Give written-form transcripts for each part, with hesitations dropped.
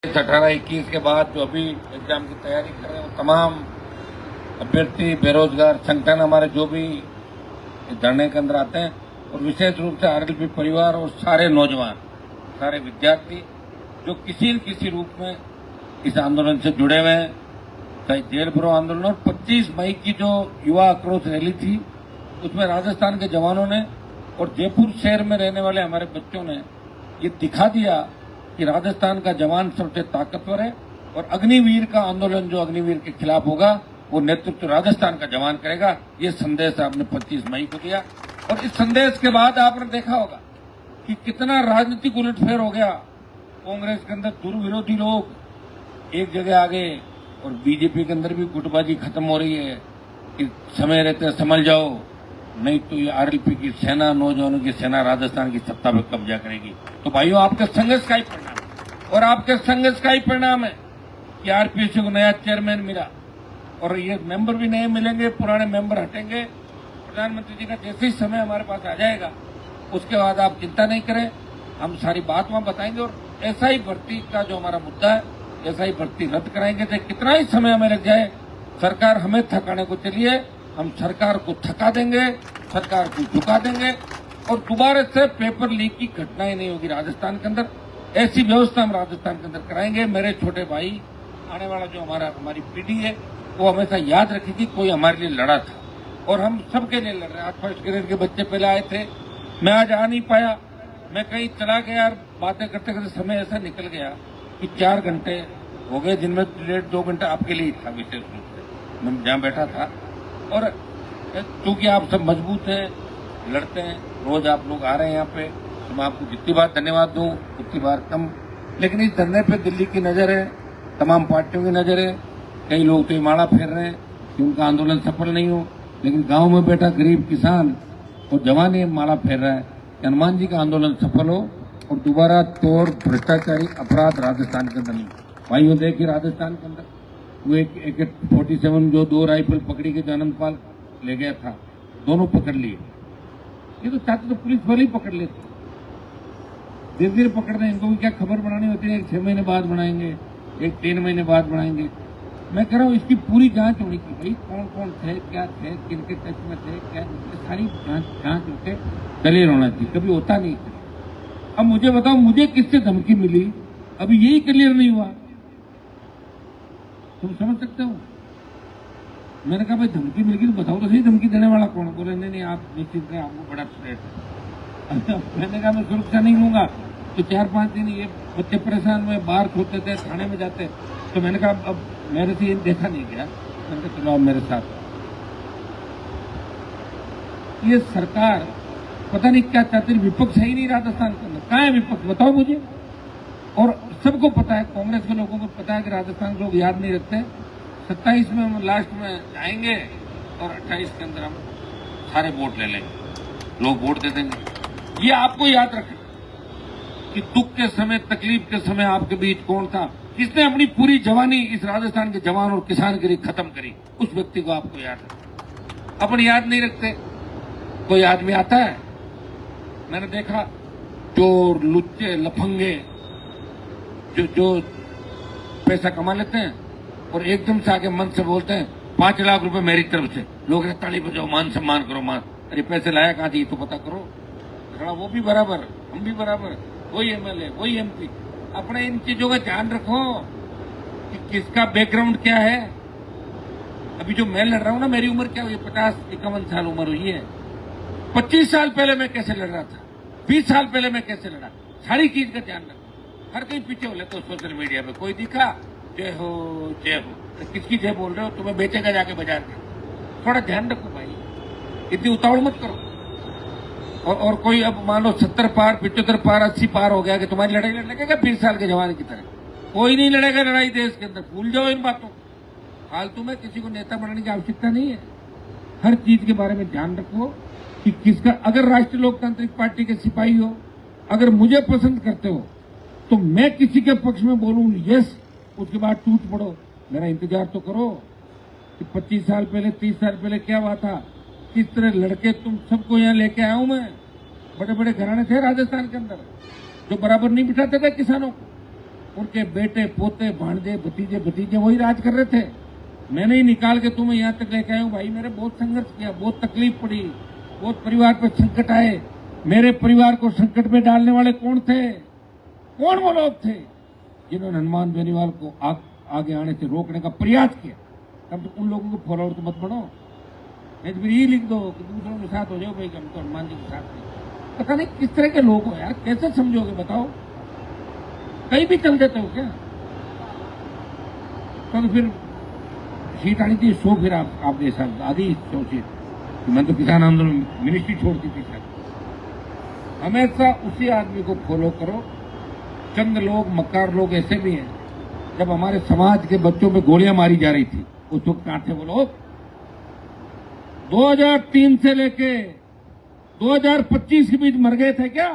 18-21 के बाद जो अभी एग्जाम की तैयारी कर रहे हैं वो तमाम अभ्यर्थी, बेरोजगार संगठन हमारे जो भी धरने के अंदर आते हैं और विशेष रूप से आरएलपी परिवार और सारे नौजवान, सारे विद्यार्थी जो किसी न किसी रूप में इस आंदोलन से जुड़े हुए हैं, चाहे जेल भरो आंदोलन। और 25 मई की जो युवा आक्रोश रैली थी उसमें राजस्थान के जवानों ने और जयपुर शहर में रहने वाले हमारे बच्चों ने ये दिखा दिया कि राजस्थान का जवान सबसे ताकतवर है और अग्निवीर का आंदोलन जो अग्निवीर के खिलाफ होगा वो नेतृत्व राजस्थान का जवान करेगा। ये संदेश आपने 25 मई को दिया और इस संदेश के बाद आपने देखा होगा कि कितना राजनीतिक उलटफेर हो गया। कांग्रेस के अंदर दुर्विरोधी लोग एक जगह आ गए और बीजेपी के अंदर भी गुटबाजी खत्म हो रही है कि समय रहते संभल जाओ, नहीं तो ये आरएलपी की सेना, नौजवानों की सेना राजस्थान की सत्ता पर कब्जा करेगी। तो भाइयों, आपके संघर्ष का ही परिणाम है और आपके संघर्ष का ही परिणाम है कि आरपीएससी को नया चेयरमैन मिला और ये मेंबर भी नए मिलेंगे, पुराने मेंबर हटेंगे। प्रधानमंत्री जी का जैसे ही समय हमारे पास आ जाएगा उसके बाद आप चिंता नहीं करें, हम सारी बात वहां बताएंगे और ऐसा ही भर्ती का जो हमारा मुद्दा है, ऐसा ही भर्ती रद्द कराएंगे। चाहे कितना ही समय हमें लग जाए, सरकार हमें थकाने को चलिए, हम सरकार को थका देंगे, सरकार को झुका देंगे और दोबारा से पेपर लीक की घटनाएं नहीं होगी राजस्थान के अंदर। ऐसी व्यवस्था हम राजस्थान के अंदर कराएंगे। मेरे छोटे भाई, आने वाला जो हमारी पीढ़ी है वो हमेशा याद रखेगी कोई हमारे लिए लड़ा था और हम सबके लिए लड़ रहे हैं। आज फर्स्ट ग्रेड के बच्चे पहले आए थे, मैं आज आ नहीं पाया, मैं कहीं चला गया और बातें करते करते समय ऐसा निकल गया कि 4 घंटे हो गए, जिनमें 1.5-2 घंटा आपके लिए था विशेष रूप से, मैं जहाँ बैठा था। और क्योंकि आप सब मजबूत हैं, लड़ते हैं, रोज आप लोग आ रहे हैं यहाँ पे, तो मैं आपको जितनी बार धन्यवाद दूं उतनी बार कम। लेकिन इस धरने पे दिल्ली की नजर है, तमाम पार्टियों की नजर है। कई लोग तो ये माला फेर रहे हैं कि उनका आंदोलन सफल नहीं हो, लेकिन गांव में बैठा गरीब किसान और जवान ये माला फेर रहा है कि हनुमान जी का आंदोलन सफल हो और दोबारा तोड़ भ्रष्टाचारी अपराध राजस्थान के अंदर नहीं। भाइयों, देखिए राजस्थान के अंदर वो एक AK-47 जो 2 राइफल पकड़ी के आनंदपाल ले गया था, दोनों पकड़ लिए। ये तो चाहते तो पुलिस वाले ही पकड़ लेते, धीरे धीरे पकड़ रहे हैं। इनको भी क्या खबर बनानी होती है, 6 महीने बाद बनाएंगे, 3 महीने बाद बनाएंगे। मैं कह रहा हूँ इसकी पूरी जांच होनी चाहिए। भाई कौन कौन थे, क्या थे, किनके टच में थे, क्या सारी जांच होते क्लियर होना चाहिए, कभी होता नहीं। अब मुझे बताओ, मुझे किससे धमकी मिली, अभी यही क्लियर नहीं हुआ। तुम समझ सकते हो? मैंने कहा भाई धमकी मिल गई तो बताओ तो सही, धमकी देने वाला कौन? बोले नहीं आप निश्चित रहे, आपको बड़ा थ्रेट है। मैंने कहा मैं सुरक्षा नहीं लूंगा। तो 4-5 दिन ये बच्चे परेशान हुए, बाहर खोलते थे, थाने में जाते। तो मैंने कहा अब मेरे से ये देखा नहीं गया, मैंने कहा चलो आप मेरे साथ। ये सरकार पता नहीं क्या चाहती, विपक्ष है ही नहीं राजस्थान के अंदर। कहाँ है विपक्ष, बताओ मुझे। और सबको पता है, कांग्रेस के लोगों को पता है कि राजस्थान के लोग याद नहीं रखते। 27 में हम लास्ट में जाएंगे और 28 के अंदर हम सारे वोट ले लेंगे, लोग वोट दे देंगे। ये आपको याद रखें कि दुख के समय, तकलीफ के समय आपके बीच कौन था, किसने अपनी पूरी जवानी इस राजस्थान के जवान और किसान के लिए खत्म करी, उस व्यक्ति को आपको याद रखें। अपन याद नहीं रखते। कोई आदमी आता है, मैंने देखा चोर, लुच्चे, लफंगे जो पैसा कमा लेते हैं और एकदम से आके मन से बोलते हैं 5 लाख रुपए मेरी तरफ से, लोग ताली बजाओ, मान सम्मान करो, मान। अरे पैसे लाया कहाँ थी तो पता करो। वो भी बराबर, हम भी बराबर, वही MLA, वही MP। अपने इन चीजों का ध्यान रखो कि किसका बैकग्राउंड क्या है। अभी जो मैं लड़ रहा हूं ना, मेरी उम्र क्या हुई, 50-51 साल उम्र हुई है। 25 साल पहले मैं कैसे लड़ रहा था, 20 साल पहले मैं कैसे लड़ा, सारी चीज का ध्यान रखो। हर कहीं पीछे हो लेते हो सोशल मीडिया पे, कोई दिखा जय हो जय हो, तो किसकी जय बोल रहे हो, तुम्हें बेचेगा जाके बाजार में। थोड़ा ध्यान रखो भाई, इतनी उतावड़ मत करो। और कोई अब मान लो 70 पार, 75 पार, 80 पार हो गया कि तुम्हारी लड़ाई लड़ लगेगा 20 साल के जवान की तरह। कोई नहीं लड़ेगा लड़ाई देश के अंदर, भूल जाओ इन बातों। फालतू में किसी को नेता बनाने की आवश्यकता नहीं है। हर चीज के बारे में ध्यान रखो कि किसका, अगर राष्ट्रीय लोकतांत्रिक पार्टी के सिपाही हो, अगर मुझे पसंद करते हो तो मैं किसी के पक्ष में बोलूं यस, उसके बाद टूट पड़ो। मेरा इंतजार तो करो कि 25 साल पहले, 30 साल पहले क्या हुआ था, किस तरह लड़के तुम सबको यहाँ लेके आया हूं मैं। बड़े बड़े घराने थे राजस्थान के अंदर जो बराबर नहीं बिठाते थे किसानों को, उनके बेटे पोते भांजे भतीजे भतीजे वही राज कर रहे थे। मैंने ही निकाल के तुम्हें यहाँ तक लेके आया हूँ भाई। मेरे बहुत संघर्ष किया, बहुत तकलीफ पड़ी, बहुत परिवार पर संकट आए। मेरे परिवार को संकट में डालने वाले कौन थे? कौन वो लोग थे जिन्होंने हनुमान बेनीवाल को आगे आने से रोकने का प्रयास किया? तब तो उन लोगों को फॉलोअर तो मत बनो, नहीं तो फिर ये लिख दो कि दूसरों के साथ हो जाओ भाई, हम तो हनुमान जी के साथ नहीं। पता नहीं किस तरह के लोग हो यार, कैसे समझोगे बताओ? कहीं भी चल देते हो क्या? तो फिर सीट आनी थी सो, फिर आप जैसा आदि सोचिए। मैं तो किसान आंदोलन मिनिस्ट्री छोड़ दी थी सर। हमेशा उसी आदमी को फॉलो करो। चंद लोग मक्कार लोग ऐसे भी हैं, जब हमारे समाज के बच्चों पे गोलियां मारी जा रही थी उस वक्त कहां थे वो लोग? 2003 से लेके 2025 के बीच मर गए थे क्या?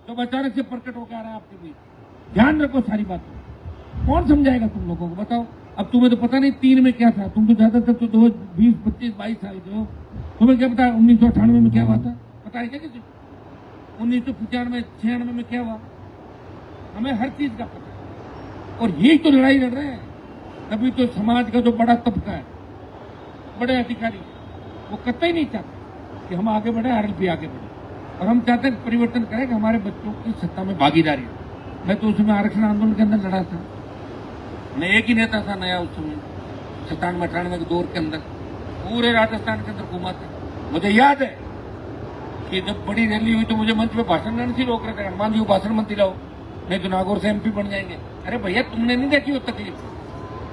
तो अचानक से प्रकट होकर आ रहा है आपके बीच। ध्यान रखो सारी बातें। कौन समझाएगा तुम लोगों को बताओ? अब तुम्हें तो पता नहीं 3 में क्या था, तुम तो ज्यादातर तो 20, 25, 22 साल के हो। तुम्हें क्या पता 1998 में क्या हुआ था? पता है क्या किसी? 1995, 96 में क्या हुआ? हमें हर चीज का पता है। और यही तो लड़ाई लड़ रहे हैं। तभी तो समाज का जो बड़ा तबका है, बड़े अधिकारी, वो कतई नहीं चाहते कि हम आगे बढ़े, आरएलपी आगे बढ़े। और हम चाहते हैं परिवर्तन करें कि हमारे बच्चों की सत्ता में भागीदारी हो। मैं तो उसमें आरक्षण आंदोलन के अंदर लड़ा था। मैं एक ही नेता था नया उस समय 97-98 के दौर के अंदर, पूरे राजस्थान के अंदर घुमा था। मुझे याद है कि जब बड़ी रैली हुई तो मुझे मंच पे भाषण देने से रोक रहे थे, हनुमान जी को भाषण मत दिलाओ, नहीं तो नागौर से एमपी बन जाएंगे। अरे भैया, तुमने नहीं देखी वो तकलीफ?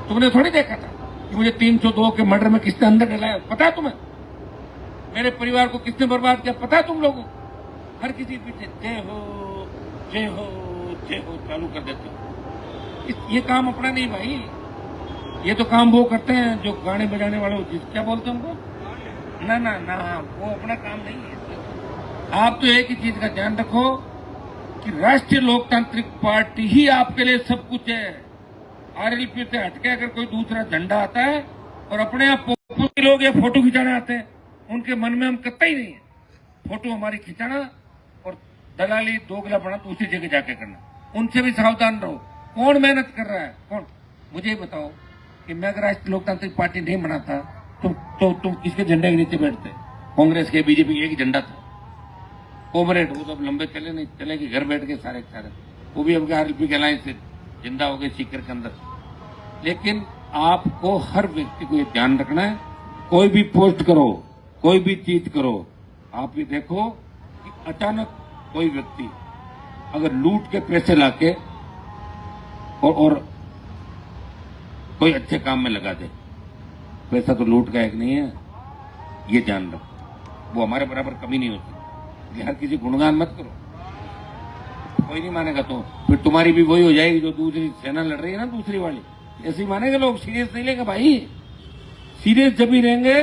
तुमने थोड़ी देखा था कि मुझे 302 के मर्डर में किसने अंदर डलाया? पता है तुम्हें? मेरे परिवार को किसने बर्बाद किया पता है तुम लोगों? हर किसी पीछे जय हो जय हो जय हो चालू कर देते हो। ये काम अपना नहीं भाई, ये तो काम वो करते हैं जो गाने बजाने वाले, क्या बोलते हैं उनको? ना ना ना, वो अपना काम नहीं है। आप तो एक ही चीज का ध्यान रखो कि राष्ट्रीय लोकतांत्रिक पार्टी ही आपके लिए सब कुछ है। आरएलपी से हटके अगर कोई दूसरा झंडा आता है और अपने आप लोग ये फोटो खिंचाने आते हैं, उनके मन में हम कतई नहीं है। फोटो हमारी खिंचाना और दलाली दोगलापना तो उसी जगह जाके करना। उनसे भी सावधान रहो। कौन मेहनत कर रहा है? कौन? मुझे ही बताओ कि मैं अगर राष्ट्रीय लोकतांत्रिक पार्टी नहीं बनाता तो तुम किसके झंडे के नीचे बैठते? कांग्रेस के, बीजेपी के एक झंडा था, कॉमरेड। वो तो अब लंबे चले नहीं, चले कि घर बैठ के सारे वो भी अब आरएलपी के अलायंस से जिंदा हो गए सीकर के अंदर। लेकिन आपको हर व्यक्ति को ये ध्यान रखना है, कोई भी पोस्ट करो, कोई भी चीज करो, आप ये देखो कि अचानक कोई व्यक्ति अगर लूट के पैसे लाके और कोई अच्छे काम में लगा दे, पैसा तो लूट का एक नहीं है, ये जान रखो। वो हमारे बराबर कभी नहीं होती। हर किसी गुणगान मत करो, कोई नहीं मानेगा तो फिर तुम्हारी भी वही हो जाएगी जो दूसरी सेना लड़ रही है ना, दूसरी वाली। ऐसे ही मानेंगे लोग, सीरियस नहीं लेंगे भाई। सीरियस जब ही रहेंगे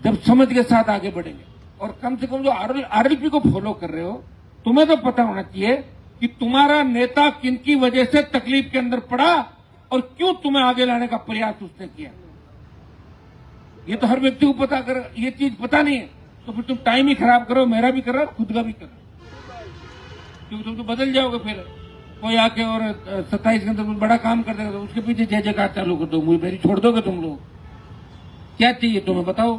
जब समझ के साथ आगे बढ़ेंगे। और कम से कम जो आरएलपी को फॉलो कर रहे हो, तुम्हें तो पता होना चाहिए कि तुम्हारा नेता किनकी वजह से तकलीफ के अंदर पड़ा और क्यों तुम्हें आगे लाने का प्रयास उसने किया। ये तो हर व्यक्ति को पता। अगर ये चीज पता नहीं है तो फिर तुम टाइम ही खराब करो, मेरा भी कर रहा, खुद का भी कर रहा, क्योंकि तुम तो बदल जाओगे। फिर कोई आके और 27 के अंदर बड़ा काम कर देगा तो उसके पीछे जय जयकार चालू कर दो, मुझे मेरी छोड़ दोगे तुम लोग? क्या चाहिए तुम्हें बताओ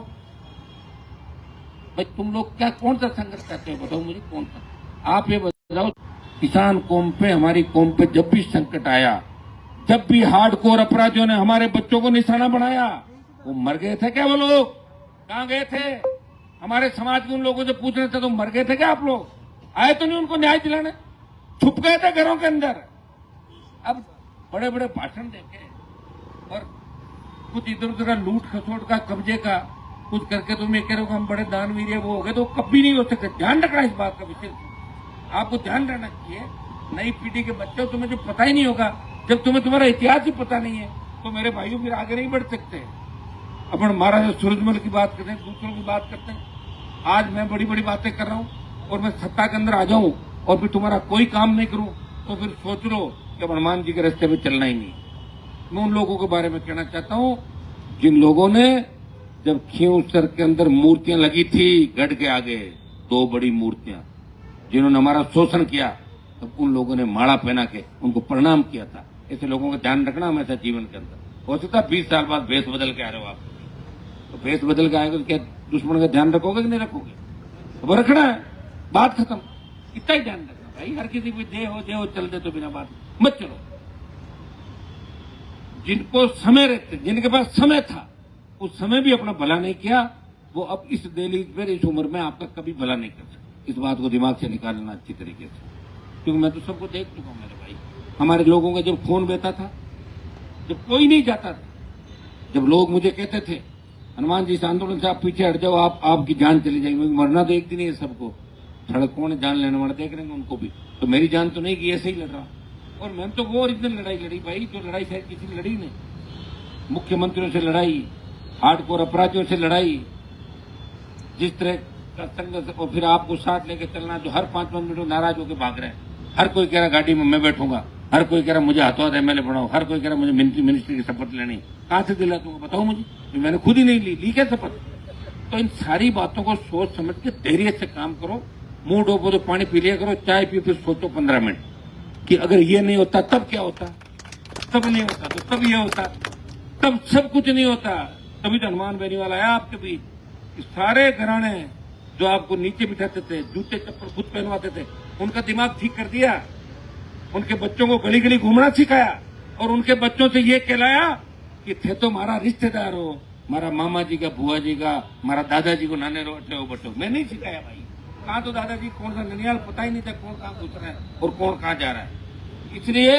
भाई? तुम लोग क्या कौन सा संघर्ष करते हो बताओ मुझे, कौन सा? आप ये बताओ, किसान कौम पे, हमारी कौम पे जब भी संकट आया, जब भी हार्डकोर अपराधियों ने हमारे बच्चों को निशाना बनाया, वो मर गए थे क्या? वो लोग कहां गए थे? हमारे समाज के उन लोगों से पूछने थे तो मर गए थे क्या आप लोग? आए तो नहीं उनको न्याय दिलाने? छुप गए थे घरों के अंदर। अब बड़े बड़े भाषण देके और कुछ इधर उधर लूट खसोट का, कब्जे का कुछ करके तुम ये कह रहे हो हम बड़े दानवीर है वो हो गए, तो कभी नहीं हो सकते। ध्यान रखना इस बात का विशेष, आपको ध्यान रहना चाहिए। नई पीढ़ी के बच्चे, तुम्हें जो पता ही नहीं होगा, जब तुम्हें तुम्हारा इतिहास ही पता नहीं है तो मेरे भाइयों फिर आगे नहीं बढ़ सकते। अपन महाराजा सूरजमल की बात करते हैं, दूसरों की बात करते हैं। आज मैं बड़ी बड़ी बातें कर रहा हूं और मैं सत्ता के अंदर आ जाऊं और फिर तुम्हारा कोई काम नहीं करूं तो फिर सोच लो कि हनुमान जी के रास्ते पे चलना ही नहीं। मैं उन लोगों के बारे में कहना चाहता हूं जिन लोगों ने, जब खींवसर के अंदर मूर्तियां लगी थी गढ़ के आगे, 2 बड़ी मूर्तियां, जिन्होंने हमारा शोषण किया, तब उन लोगों ने माला पहना के उनको प्रणाम किया था। ऐसे लोगों का ध्यान रखना हमेशा जीवन के अंदर। हो सकता है 20 साल बाद भेष बदल के आ रहे हो आप, तो भेष बदल के आएगा तो क्या दुश्मन का ध्यान रखोगे कि नहीं रखोगे? वो रखना है, बात खत्म। इतना ही ध्यान रखना भाई। हर किसी को दे हो चल दे तो बिना बात मत चलो। जिनको समय रहते, जिनके पास समय था, उस समय भी अपना भला नहीं किया, वो अब इस दहलीज पर इस उम्र में आपका कभी भला नहीं कर सकते। इस बात को दिमाग से निकालना अच्छी तरीके से, क्योंकि मैं तो सबको देख चुका हूं मेरे भाई। हमारे लोगों का जब खून बहता था, जब कोई नहीं जाता था, जब लोग मुझे कहते थे हनुमान जी इस आंदोलन से आप पीछे हट जाओ, आपकी जान चली जाएगी। मरना तो एक दिन ही है सबको, सड़कों ने जान लेने वाले देख रहे हैं उनको भी, तो मेरी जान तो नहीं कि ऐसे ही लड़ रहा। और मैंने तो वो ओरिजिनल लड़ाई लड़ी भाई, जो लड़ाई शायद किसी ने लड़ी नहीं। मुख्यमंत्रियों से लड़ाई, हार्डकोर अपराधियों से लड़ाई, जिस तरह का संघर्ष, और फिर आपको साथ लेके चलना, जो हर 5 मिनट में नाराज होकर भाग रहे हैं। हर कोई कह रहा गाड़ी में मैं बैठूंगा, हर कोई कह रहा मुझे हाथों हाथ एमएलए बनाओ, हर कोई कह रहा मुझे मिनिस्ट्री की शपथ लेनी। कहां से दिला दूंगा बताओ मुझे? मैंने खुद ही नहीं ली क्या शपथ? तो इन सारी बातों को सोच समझ के धैर्य से काम करो। मुंह डोबो तो पानी पी लिया करो, चाय पियो, फिर सोचो 15 मिनट कि अगर ये नहीं होता तब क्या होता, तब नहीं होता तो तब ये होता, तब सब कुछ नहीं होता। तभी तो हनुमान बेनीवाल आया आपके बीच। सारे घराने जो आपको नीचे बिठाते थे, जूते चप्पल खुद पहनवाते थे, उनका दिमाग ठीक कर दिया। उनके बच्चों को गली गली घूमना सिखाया, और उनके बच्चों से ये कहलाया कि थे तो हमारा रिश्तेदार हो, हमारा मामा जी का, बुआ जी का, हमारा दादाजी को नाने रोटे हो बटो। मैं नहीं सिखाया भाई। कहा तो दादाजी कौन सा ननियाल, पता ही नहीं था कौन कहां घुस रहा है और कौन कहां जा रहा है। इसलिए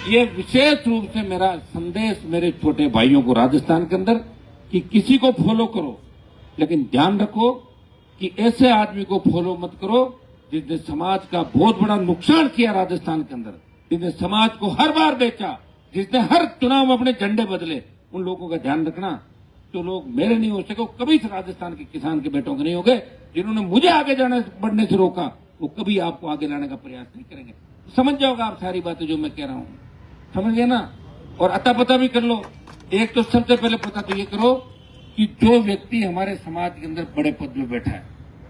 ये विशेष रूप से मेरा संदेश मेरे छोटे भाइयों को राजस्थान के अंदर, कि किसी को फॉलो करो, लेकिन ध्यान रखो कि ऐसे आदमी को फॉलो मत करो जिसने समाज का बहुत बड़ा नुकसान किया राजस्थान के अंदर, जिसने समाज को हर बार बेचा, जिसने हर चुनाव में अपने झंडे बदले। उन लोगों का ध्यान रखना। जो लोग मेरे नहीं हो सके, कभी राजस्थान के किसान के बेटों के नहीं हो गए। जिन्होंने मुझे आगे बढ़ने से रोका, वो कभी आपको आगे लाने का प्रयास नहीं करेंगे। समझ जाओगे आप सारी बातें जो मैं कह रहा हूं, समझ गए ना? और अता पता भी कर लो। एक तो सबसे पहले पता तो ये करो कि जो व्यक्ति हमारे समाज के अंदर बड़े पद में बैठा है,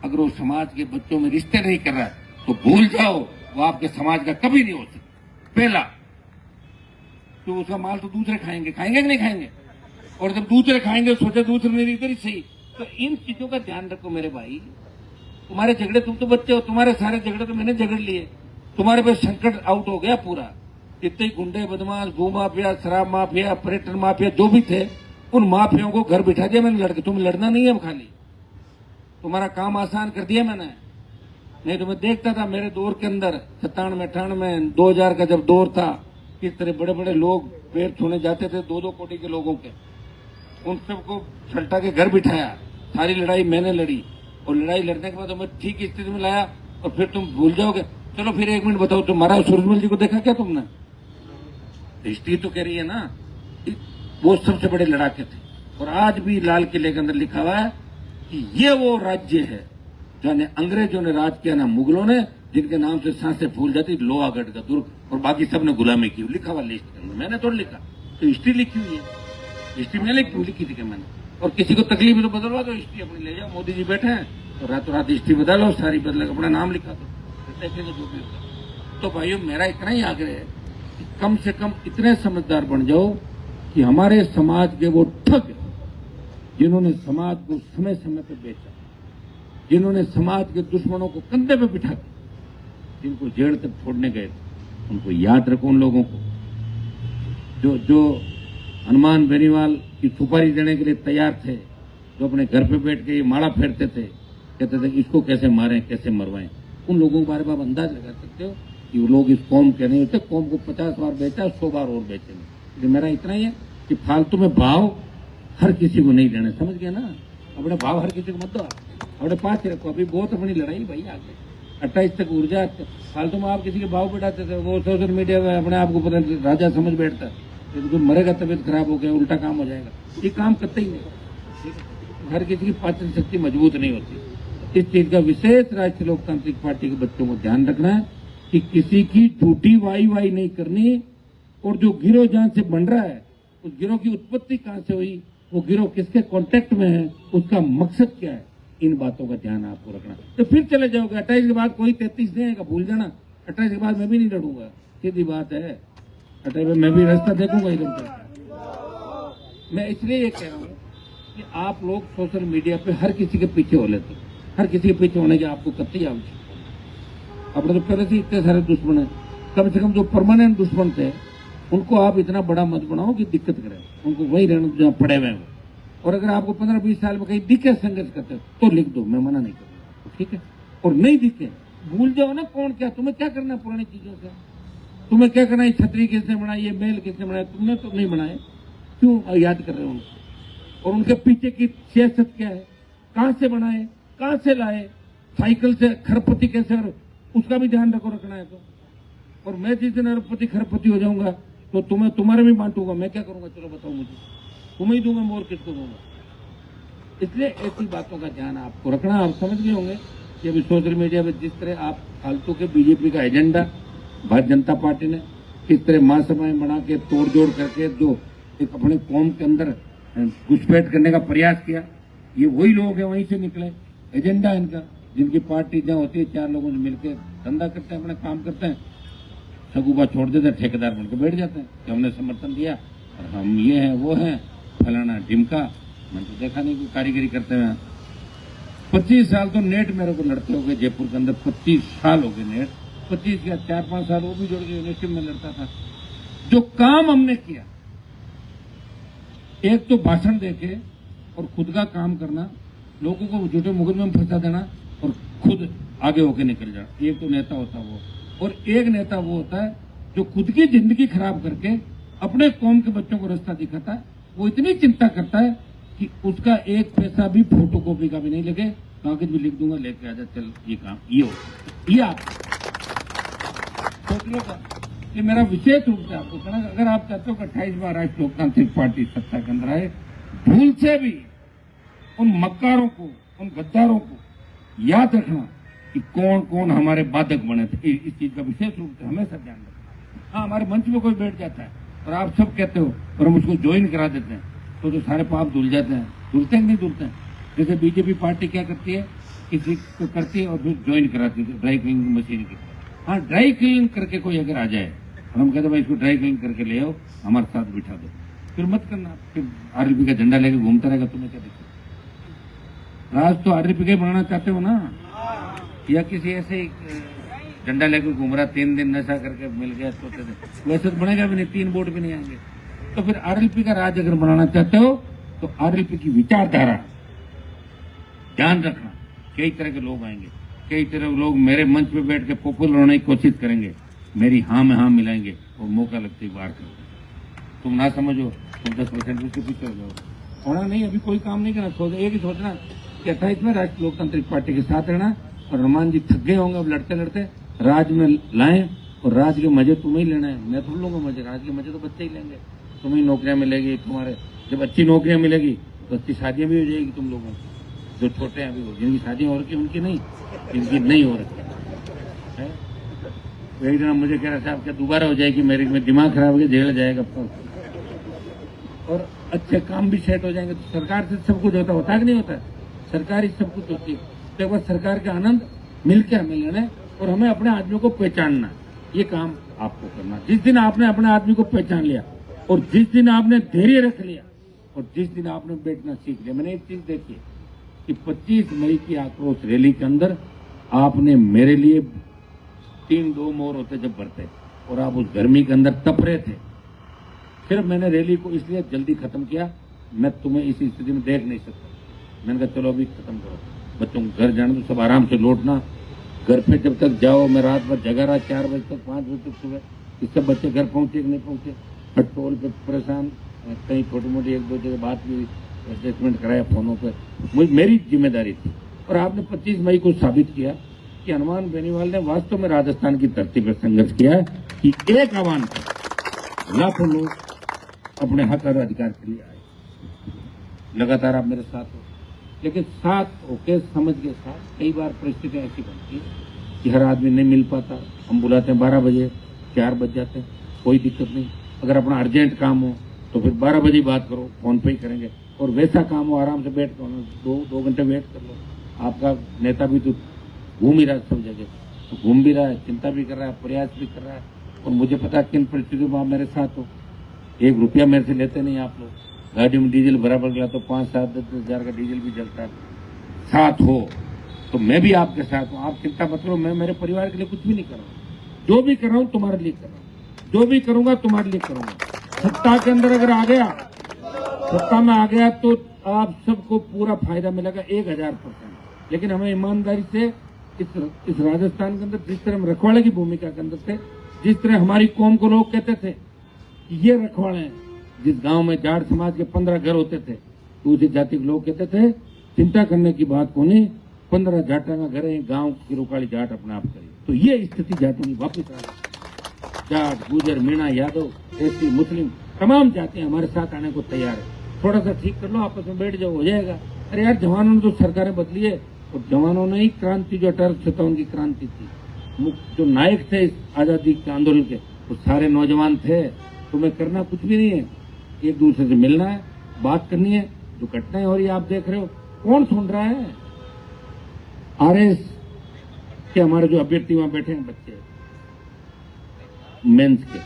अगर वो समाज के बच्चों में रिश्ते नहीं कर रहा है, तो भूल जाओ वो आपके समाज का कभी नहीं हो सकता। पहला तो उसका माल तो दूसरे खाएंगे कि नहीं खाएंगे, और जब दूसरे खाएंगे सोचे दूसरे मेरी इधर ही सही। तो इन चीजों का ध्यान रखो मेरे भाई। तुम्हारे झगड़े, तुम तो बच्चे हो, तुम्हारे सारे झगड़े तो मैंने झगड़ लिए। तुम्हारे पास संकट आउट हो गया पूरा। जितने गुंडे, बदमाश, भू माफिया, शराब माफिया, पर्यटन माफिया जो भी थे, उन माफियाओं को घर बिठा दिया मैंने लड़के। तुम्हें लड़ना नहीं है खाली, तुम्हारा काम आसान कर दिया मैंने। नहीं तो मैं देखता था मेरे दौर के अंदर 97, 98, 2000 का जब दौर था, किस तरह बड़े बड़े लोग पैर छूने जाते थे 2-2 कोटी के लोगों के। उन सबको छलटा के घर बिठाया। सारी लड़ाई मैंने लड़ी, और लड़ाई लड़ने के बाद मैं ठीक स्थिति में लाया। और फिर तुम भूल जाओगे। चलो फिर एक मिनट बताओ, तुम्हारा सूरजमल जी को देखा क्या तुमने? हिस्ट्री तो कह रही है ना, वो सबसे बड़े लड़ाके थे। और आज भी लाल किले के अंदर लिखा हुआ है कि ये वो राज्य है जो ने अंग्रेजों ने राज किया ना मुगलों ने, जिनके नाम से सांसें फूल जाती, लोहागढ़ का दुर्ग, और बाकी सबने गुलामी की। लिखा हुआ लिस्ट के अंदर, मैंने थोड़ा लिखा, तो हिस्ट्री लिखी हुई है। हिस्ट्री मैंने लिखी थी कि मैंने। और किसी को तकलीफ है तो बदलवा दो, हिस्ट्री अपनी ले जाओ। मोदी जी बैठे हैं तो रातों रात हिस्ट्री बदलो, सारी बदल अपना नाम लिखा दो, देखेंगे जो भी होगा। तो भाइयों मेरा इतना ही आग्रह है कि कम से कम इतने समझदार बन जाओ कि हमारे समाज के वो ठग जिन्होंने समाज को समय समय पर बेचा, जिन्होंने समाज के दुश्मनों को कंधे पे बिठा के जिनको जेल तक छोड़ने गए थे, उनको याद रखो। उन लोगों को जो हनुमान बेनीवाल की सुपारी देने के लिए तैयार थे, जो अपने घर पे बैठ के ये माला फेरते थे, कहते थे इसको कैसे मारें कैसे मरवाएं, उन लोगों के बारे में आप अंदाज लगा सकते हो कि वो लोग इस कौम के नहीं होते। कौम को 50 बार बेचा, 100 बार और बेचेंगे। मेरा इतना ही है कि फालतू में भाव हर किसी को नहीं देना, समझ गया ना? अपने भाव हर किसी को मत दो, अपने पास रखो। अभी बहुत अपनी लड़ाई भाई आगे 28 तक ऊर्जा। फालतू में आप किसी के भाव बैठाते थे, वो सोशल मीडिया में अपने आप को पता राजा समझ बैठता है, तो मरेगा, तबीयत खराब हो गया, उल्टा काम हो जाएगा। ये काम करते ही नहीं। हर किसी की पाचन शक्ति मजबूत नहीं होती। इस चीज का विशेष राष्ट्रीय लोकतांत्रिक पार्टी के बच्चों को ध्यान रखना है कि किसी की झूठी वाई नहीं करनी। और जो गिरोह जहां से बन रहा है, उस गिरोह की उत्पत्ति कहां से हुई, वो गिरोह किसके कांटेक्ट में है, उसका मकसद क्या है, इन बातों का ध्यान आपको रखना। तो फिर चले जाओगे। 28 के बाद कोई 33 नहीं आएगा, भूल जाना। 28 के बाद मैं भी नहीं लड़ूंगा, सीधी बात है। अतः मैं भी रास्ता देखूंगा इधर का। मैं इसलिए ये कह रहा हूँ कि आप लोग सोशल मीडिया पे हर किसी के पीछे हो लेते, हर किसी के पीछे होने की आपको कतई आवश्यकता। अपने तो पहले से इतने सारे दुश्मन है, कम से कम जो परमानेंट दुश्मन थे उनको आप इतना बड़ा मत बनाओ कि दिक्कत करे, उनको वही रहना जहाँ पड़े हुए हैं। और अगर आपको 15-20 साल में कहीं दिखे संघर्ष करते तो लिख दो, मैं मना नहीं करूंगा, ठीक है। और नहीं दिखे भूल जाओ ना कौन क्या, तुम्हें क्या करना पुरानी चीजों से, तुम्हें क्या करना है छतरी किसने बनाई, ये मेल किसने बनाया, तुमने तो नहीं बनाए, क्यों याद कर रहे हो उनको? और उनके पीछे की सियासत क्या है, कहां से बनाए, कहां से लाए, साइकिल से खरपति कैसे, और उसका भी ध्यान रखना है तो। और मैं जिस दिन अरबपति खरपति हो जाऊंगा तो तुम्हें तुम्हारे भी बांटूंगा, मैं क्या करूंगा चलो बताओ मुझे, तुम्हें ही दूंगा मोर किसको दूंगा। इसलिए ऐसी बातों का ध्यान आपको रखना। आप समझ गए होंगे कि अभी सोशल मीडिया पे जिस तरह आप फालतू के बीजेपी का एजेंडा भारतीय जनता पार्टी ने किस तरह महासभाएं बना के तोड़ जोड़ करके जो एक अपने कौम के अंदर घुसपैठ करने का प्रयास किया, ये वही लोग हैं वहीं से निकले, एजेंडा इनका, जिनकी पार्टी जहाँ होती है 4 लोगों से मिलकर धंधा करते हैं, अपना काम करते हैं, सगुबा छोड़ देते हैं, ठेकेदार बनकर बैठ जाते हैं कि हमने समर्थन दिया और हम ये हैं वो हैं फलाना ढिमका। मैंने तो देखा नहीं कोई कारीगरी करते हुए। 25 साल तो नेट मेरे को लड़ते हो गए जयपुर के अंदर, 25 साल हो गए नेट, 25 या 4-5 साल वो भी जोड़ के यूनिवर्सिटी में लड़ता था। जो काम हमने किया, एक तो भाषण देके और खुद का काम करना, लोगों को झूठे मुकदमे में फंसा देना और खुद आगे होके निकल जाना, एक तो नेता होता वो। और एक नेता वो होता है जो खुद की जिंदगी खराब करके अपने कौम के बच्चों को रास्ता दिखाता है। वो इतनी चिंता करता है कि उसका एक पैसा भी फोटोकॉपी का भी नहीं लगे, कागज भी लिख दूंगा लेके आजा चल ये काम ये हो, ये आप सोच लो का। ये मेरा विशेष रूप से आपको कहना, अगर आप चाहते हो कि 28वां राष्ट्रीय लोकतांत्रिक पार्टी सत्ता के अंदर आए, भूल से भी उन मक्कारों को, उन गद्दारों को याद रखना कि कौन कौन हमारे बाधक बने थे। इस चीज का विशेष रूप से हमेशा ध्यान रखना। हाँ, हमारे मंच में कोई बैठ जाता है और आप सब कहते हो और हम उसको ज्वाइन करा देते हैं तो सारे पाप धुल जाते हैं। धुलते हैं कि नहीं धुलते हैं? जैसे बीजेपी पार्टी क्या करती है, किसी को करती है और फिर ज्वाइन कराती है ड्राई क्लीनिंग मशीन की। हाँ, ड्राई क्लीनिंग करके कोई अगर आ जाए और हम कहते भाई इसको ड्राई क्लीनिंग करके ले आओ, हमारे साथ बिठा दो, फिर मत करना। फिर आरएलपी का झंडा लेके घूमता रहेगा, तुम्हें क्या दिक्कत? राज तो आरएलपी का ही बनाना चाहते हो ना, या किसी ऐसे ही झंडा लेकर घूम रहा 3 दिन नशा करके मिल गया तो वैसे तो बनेगा भी नहीं, 3 वोट भी नहीं आएंगे। तो फिर आरएलपी का राज अगर बनाना चाहते हो तो आरएलपी की विचारधारा ध्यान रखना। कई तरह के लोग आएंगे, कई तरह के लोग मेरे मंच पे बैठ के पॉपुलर होने की कोशिश करेंगे, मेरी हाँ में हाँ मिलाएंगे और मौका लगते ही बाहर कर। तुम ना समझो, तुम 10% उसके पीछे हो जाओ। होना नहीं, अभी कोई काम नहीं करना, एक ही सोचना कि 28वें राष्ट्रीय लोकतांत्रिक पार्टी के साथ रहना। और हनुमान जी थक गए होंगे अब लड़ते लड़ते, राज में लाएं और राज के मजे तुम्हें ही लेना है, मैं थोड़ा लूंगा मजे, राज के मजे तो बच्चे ही लेंगे। तुम्हें नौकरियां मिलेगी, तुम्हारे जब अच्छी नौकरियां मिलेगी तो अच्छी शादियां भी हो जाएगी तुम लोगों को, जो छोटे हैं अभी हो, जिनकी शादियां हो रखी उनकी नहीं, जिनकी नहीं हो रखी है। एक दिन मुझे कह रहा साहब क्या दोबारा हो जाएगी मेरे में, दिमाग खराब हो गया, जेल जाएगा और अच्छे काम भी सेट हो जाएंगे। तो सरकार से सब कुछ होता है कि नहीं होता? सरकार ही सब कुछ होती है। तो एक बार सरकार का आनंद मिलकर हमें लेना है और हमें अपने आदमी को पहचानना, ये काम आपको करना। जिस दिन आपने अपने आदमी को पहचान लिया और जिस दिन आपने धैर्य रख लिया और जिस दिन आपने बैठना सीख लिया, मैंने एक चीज देखी कि 25 मई की आक्रोश रैली के अंदर आपने मेरे लिए 3-2 मोर होते जब भरते और आप उस गर्मी के अंदर तप रहे थे। फिर मैंने रैली को इसलिए जल्दी खत्म किया, मैं तुम्हें इस स्थिति में देख नहीं सकता। मैंने कहा चलो अभी खत्म करो, बच्चों को घर जाने तो सब आराम से लौटना। घर पे जब तक जाओ, मैं रात भर जगा रहा 4 बजे तक 5 बजे तक सुबह, इससे बच्चे घर पहुंचे कि नहीं पहुंचे, पेट्रोल पे परेशान, कहीं छोटी मोटी 1-2 जगह बात भी एडजस्टमेंट कराया फोनों पे, मेरी जिम्मेदारी थी। और आपने 25 मई को साबित किया कि हनुमान बेनीवाल ने वास्तव में राजस्थान की धरती पर संघर्ष किया है कि एक आह्वान पर लाखों लोग अपने हक और अधिकार के लिए आए। लगातार आप मेरे साथ हो, लेकिन साथ होके समझ के साथ कई बार परिस्थितियां ऐसी बनती है कि हर आदमी नहीं मिल पाता। हम बुलाते हैं 12 बजे, 4 बज जाते हैं, कोई दिक्कत नहीं। अगर अपना अर्जेंट काम हो तो फिर 12 बजे बात करो, फोन पे ही करेंगे। और वैसा काम हो आराम से बैठ कर 2 घंटे वेट कर लो। आपका नेता भी तो घूम ही रहा है सब जगह, तो घूम भी रहा है, चिंता भी कर रहा है, प्रयास भी कर रहा है, और मुझे पता किन परिस्थितियों में आप मेरे साथ हो। 1 रुपया मेरे से लेते नहीं आप लोग। गाड़ी में डीजल बराबर गया तो 5-7-10 हजार का डीजल भी जलता है। साथ हो तो मैं भी आपके साथ हूँ। आप चिंता मत करो, मैं मेरे परिवार के लिए कुछ भी नहीं कर रहा हूँ। जो भी कर रहा हूँ तुम्हारे लिए कर रहा हूँ, जो भी करूंगा तुम्हारे लिए करूंगा। सत्ता के अंदर अगर आ गया, सत्ता में आ गया तो आप सबको पूरा फायदा मिलेगा 1000%। लेकिन हमें ईमानदारी से इस राजस्थान के अंदर जिस तरह हम रखवाले की भूमिका के अंदर थे, जिस तरह हमारी कौम को लोग कहते थे कि ये रखवाले हैं, जिस गांव में जाट समाज के 15 घर होते थे तो उस जाति के लोग कहते थे चिंता करने की बात को नहीं, 15 जाटा का घर है, गांव की रुकाली जाट अपने आप करे। तो ये स्थिति जाटों की वापिस आ गई। जाट, गुजर, मीणा, यादव, एसटी, मुस्लिम तमाम जातियां हमारे साथ आने को तैयार है। थोड़ा सा ठीक कर लो, आपस में बैठ जाओ, हो जाएगा। अरे यार, जवानों ने तो सरकारें बदली है और जवानों ने ही क्रांति, जो 1857 की क्रांति थी, जो नायक थे इस आजादी के आंदोलन के, वो सारे नौजवान थे। तुम्हें करना कुछ भी नहीं है, एक दूसरे से मिलना है, बात करनी है। जो घटनाएं हो रही है आप देख रहे हो, कौन सुन रहा है? आरएस के हमारे जो अभ्यर्थी वहां बैठे हैं बच्चे मेंस के,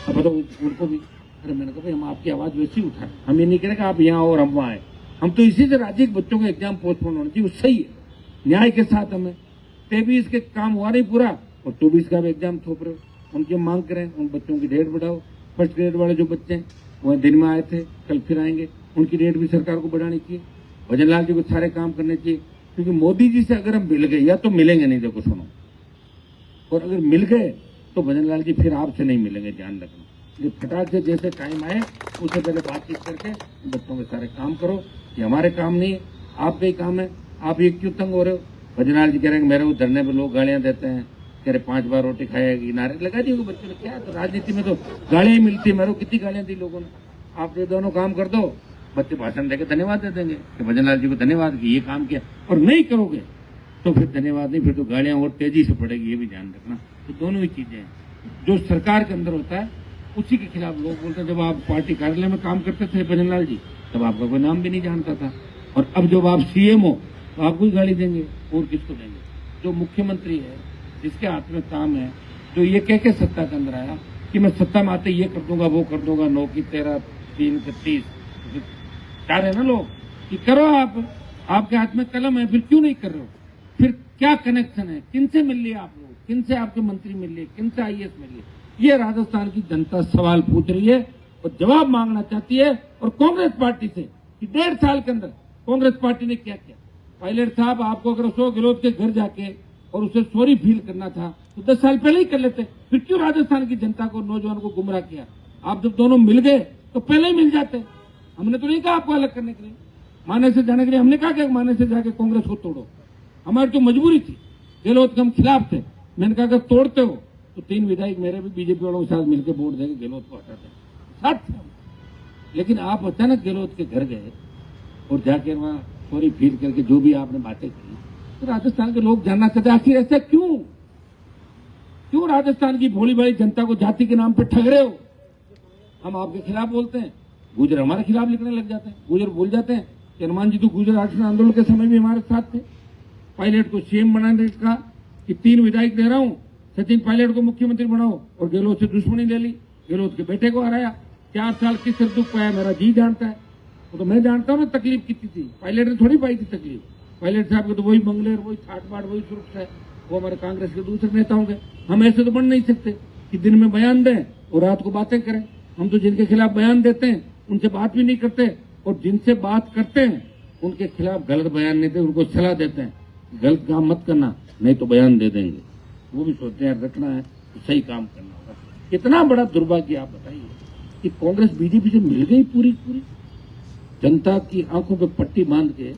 अब बताओ उनको भी। अरे मैंने कहा भाई हम आपकी आवाज वैसी उठाएं, हम ये नहीं कह रहे कि आप यहाँ और हम वहां आए। हम तो इसी से राजी बच्चों का एग्जाम पोस्टपोन होना चाहिए, वो सही है, न्याय के साथ। हमें 23 के काम हुआ नहीं पूरा और 24 का भी एग्जाम थोप रहे हो। उनकी मांग करें, उन बच्चों की डेट बढ़ाओ। फर्स्ट ग्रेड वाले जो बच्चे हैं वह दिन में आए थे, कल फिर आएंगे, उनकी डेट भी सरकार को बढ़ानी चाहिए। भजन लाल जी को सारे काम करने चाहिए, क्योंकि मोदी जी से अगर हम मिल गए, या तो मिलेंगे नहीं, देखो सुनो, और अगर मिल गए तो भजन लाल जी फिर आपसे नहीं मिलेंगे, ध्यान रखना। ये फटाक से जैसे टाइम आए उससे पहले बातचीत करके बच्चों के सारे काम करो। ये हमारे काम नहीं है, आपका ही काम है। आप ये क्यों तंग हो रहे हो? भजन लाल जी कह रहे हैं मेरे को धरने पे लोग गालियां देते हैं, कह रहे 5 बार रोटी खाएगी, नारे लगा दिए बच्चों ने। क्या तो राजनीति में तो गालियां ही मिलती है, मेरे को कितनी गालियां दी लोगों ने। आप ये दोनों काम कर दो, बच्चे भाषण देकर धन्यवाद दे देंगे कि भजन लाल जी को धन्यवाद कि ये काम किया, और नहीं करोगे तो फिर धन्यवाद नहीं, फिर तो गालियां और तेजी से पड़ेगी, ये भी ध्यान रखना। तो दोनों ही चीजें हैं। जो सरकार के अंदर होता है उसी के खिलाफ लोग बोलते हैं। जब आप पार्टी कार्यालय में काम करते थे भजन लाल जी, तब आपका कोई नाम भी नहीं जानता था, और अब जब आप सीएम हो तो आपको ही गाली देंगे, और किसको देंगे? जो मुख्यमंत्री है, जिसके हाथ में काम है, जो ये कह के सत्ता के अंदर आया कि मैं सत्ता में आते ये कर दूंगा, वो कर दूंगा, 9 की 13, 3 की 30, चाह रहे ना लोग कि करो आप, आपके हाथ में कलम है, फिर क्यों नहीं कर रहे हो? फिर क्या कनेक्शन है? किनसे मिल लिए आप लोग? किनसे आपके मंत्री मिल लिए? किनसे आईएएस मिल लिए? ये राजस्थान की जनता सवाल पूछ रही है और जवाब मांगना चाहती है। और कांग्रेस पार्टी से कि 1.5 साल के अंदर कांग्रेस पार्टी ने क्या किया? पायलट साहब, आपको अगर अशोक गहलोत के घर जाके और उसे सॉरी फील करना था तो 10 साल पहले ही कर लेते। फिर क्यों राजस्थान की जनता को, नौजवान को गुमराह किया? आप जब दोनों मिल गए तो पहले ही मिल जाते। हमने तो नहीं कहा आपको अलग करने के लिए, माने से जाने के लिए। हमने कहा कि माने से जाके कांग्रेस को तोड़ो, हमारी तो मजबूरी थी। गहलोत के हम खिलाफ थे। मैंने कहा अगर तोड़ते हो तो 3 विधायक मेरे भी बीजेपी वालों के साथ मिलकर वोट देंगे, गहलोत को हटाते साथ। लेकिन आप अचानक गहलोत के घर गए और जाकर वहां सॉरी फील करके जो भी आपने बातें की, तो राजस्थान के लोग जानना चाहते आखिर ऐसा क्यों? क्यों राजस्थान की भोली भाली जनता को जाति के नाम पर ठग रहे हो? हम आपके खिलाफ बोलते हैं, गुजर हमारे खिलाफ लिखने लग जाते हैं। गुजर बोल जाते हैं कि हनुमान जी तो गुजर आरक्षण आंदोलन के समय भी हमारे साथ थे। पायलट को सीएम बनाने का कि 3 विधायक दे रहा हूं, सचिन पायलट को मुख्यमंत्री बनाओ, और गहलोत से दुश्मनी ले ली, गहलोत के बेटे को हराया। 4 साल किस तरह दुख पाया मेरा जी जानता है। वो तो मैं जानता हूं ना तकलीफ कितनी थी। पायलट ने थोड़ी पाई थी तकलीफ। पायलट साहब के तो वही बंगले, वही ठाट-बाट, वही सुरक्षा है। वो हमारे कांग्रेस के दूसरे नेता होंगे। हम ऐसे तो बन नहीं सकते कि दिन में बयान दें और रात को बातें करें। हम तो जिनके खिलाफ बयान देते हैं उनसे बात भी नहीं करते, और जिनसे बात करते हैं उनके खिलाफ गलत बयान नहीं देते, उनको सलाह देते हैं गलत काम मत करना, नहीं तो बयान दे देंगे। वो भी सोचते हैं रखना है तो सही काम करना होगा। कितना बड़ा दुर्भाग्य आप बताइए कि कांग्रेस बीजेपी से मिल गई पूरी पूरी, जनता की आंखों पे पट्टी बांध के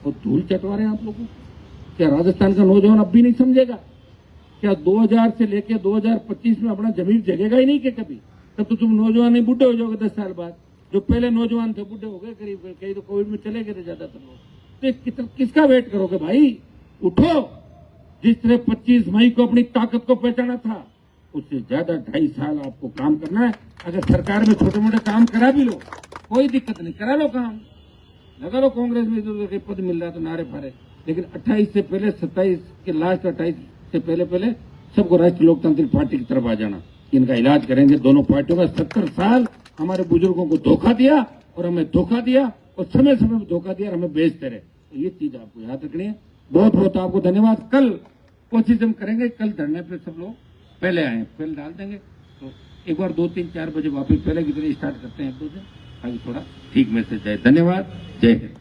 और धूल चटवा रहे हैं आप लोगों को। क्या राजस्थान का नौजवान अब भी नहीं समझेगा? क्या 2000 से लेकर 2025 में अपना जमीन जगेगा ही नहीं? कि कभी तब तो तुम नौजवान ही बूढ़े हो जाओगे 10 साल बाद। जो पहले नौजवान थे बूढ़े हो गए करीब, कई तो कोविड में चले गए थे ज्यादातर लोग। तो किसका वेट करोगे भाई? उठो। जिस तरह 25 मई को अपनी ताकत को पहचाना था, उससे ज्यादा 2.5 साल आपको काम करना है। अगर सरकार में छोटे मोटे काम करा भी लो, कोई दिक्कत नहीं, करा लो काम, लगा लो कांग्रेस में जो पद मिल रहा है तो नारे फारे। लेकिन 28 से पहले, 27 के लास्ट 28 से पहले सबको राष्ट्रीय लोकतांत्रिक पार्टी की तरफ आ जाना। इनका इलाज करेंगे। दोनों पार्टियों का 70 साल हमारे बुजुर्गों को धोखा दिया और हमें धोखा दिया और समय समय पर धोखा दिया और हमें बेचते रहे। तो ये चीज आपको याद रखनी है। बहुत बहुत आपको धन्यवाद। कल कोशिश हम करेंगे, कल धरने पे सब लोग पहले आए, पहले डाल देंगे। तो एक बार 2, 3, 4 बजे वापस पहले की तरह स्टार्ट करते हैं 1-2 दिन, ताकि थोड़ा ठीक मैसेज जाए। धन्यवाद। जय हिंद।